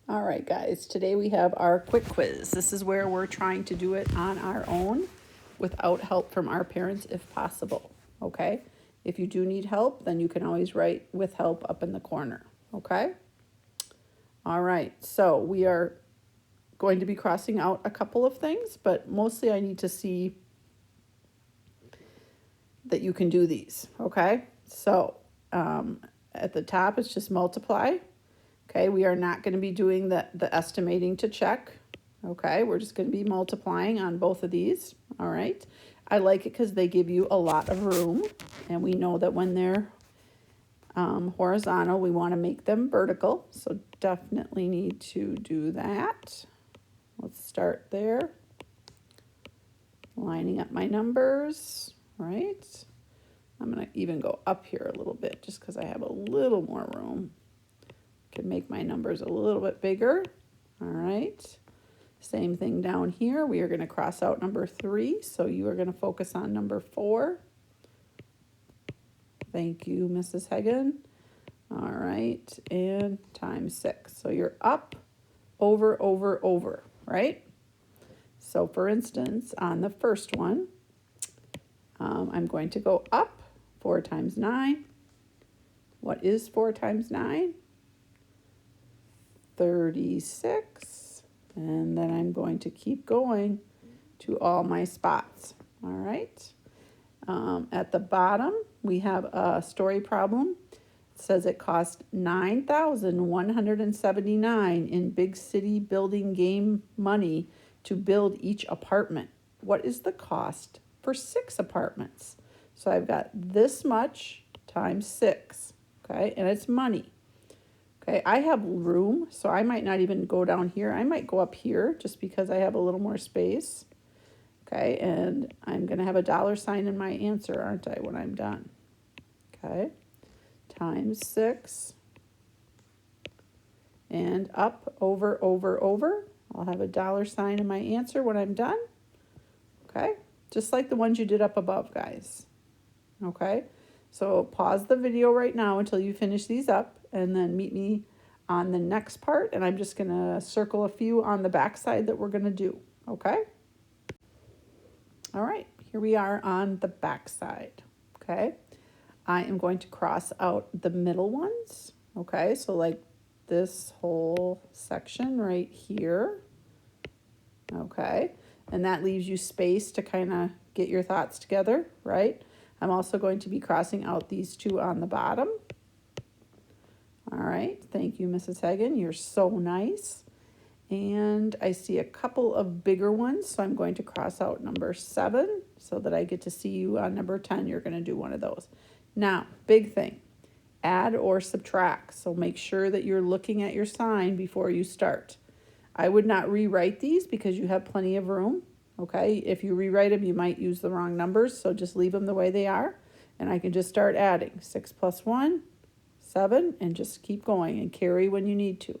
All right, guys, today we have our quick quiz. This is where we're trying to do it on our own without help from our parents if possible, okay? If you do need help, then you can always write with help up in the corner, okay? All right, so we are going to be crossing out a couple of things, but mostly I need to see that you can do these, okay? So at the top, it's just multiply. Okay, we are not going to be doing the estimating to check. Okay, we're just going to be multiplying on both of these. All right, I like it because they give you a lot of room, and we know that when they're horizontal, we want to make them vertical. So definitely need to do that. Let's start there. Lining up my numbers, right? I'm going to even go up here a little bit just because I have a little more room. Can make my numbers a little bit bigger. All right. Same thing down here. We are going to cross out number 3. So you are going to focus on number 4. Thank you, Mrs. Hagen. All right. And times 6. So you're up, over, over, right? So for instance, on the first one, I'm going to go up 4 times 9. What is 4 times 9? 36, and then I'm going to keep going to all my spots. All right. At the bottom, we have a story problem. It says it cost $9,179 in big city building game money to build each apartment. What is the cost for 6 apartments? So I've got this much times 6, okay, and it's money. Okay, I have room, so I might not even go down here. I might go up here just because I have a little more space. Okay, and I'm going to have a $sign in my answer, aren't I, when I'm done? Okay, times 6. And up, over, over. I'll have a $sign in my answer when I'm done. Okay, just like the ones you did up above, guys. Okay, so pause the video right now until you finish these up, and then meet me on the next part, and I'm just going to circle a few on the back side that we're going to do, okay? All right, here we are on the back side, okay? I am going to cross out the middle ones, okay? So like this whole section right here, okay? And that leaves you space to kind of get your thoughts together, right? I'm also going to be crossing out these 2 on the bottom. All right, thank you, Mrs. Hagen. You're so nice. And I see a couple of bigger ones, so I'm going to cross out number 7 so that I get to see you on number 10. You're going to do one of those. Now, big thing, add or subtract. So make sure that you're looking at your sign before you start. I would not rewrite these because you have plenty of room. Okay, if you rewrite them, you might use the wrong numbers, so just leave them the way they are. And I can just start adding. 6 plus 1, 7, and just keep going and carry when you need to.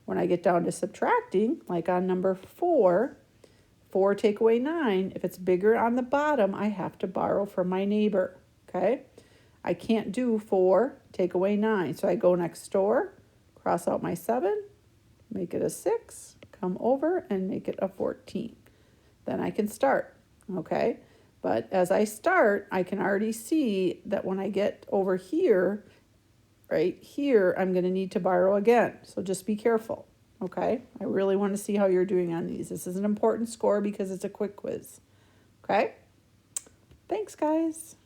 When I get down to subtracting, like on number 4, 4 take away 9, if it's bigger on the bottom, I have to borrow from my neighbor, okay? I can't do 4 take away 9, so I go next door, cross out my 7, make it a 6, come over and make it a 14. Then I can start, okay? But as I start, I can already see that when I get over here, right here, I'm going to need to borrow again. So just be careful, okay? I really want to see how you're doing on these. This is an important score because it's a quick quiz, okay? Thanks, guys.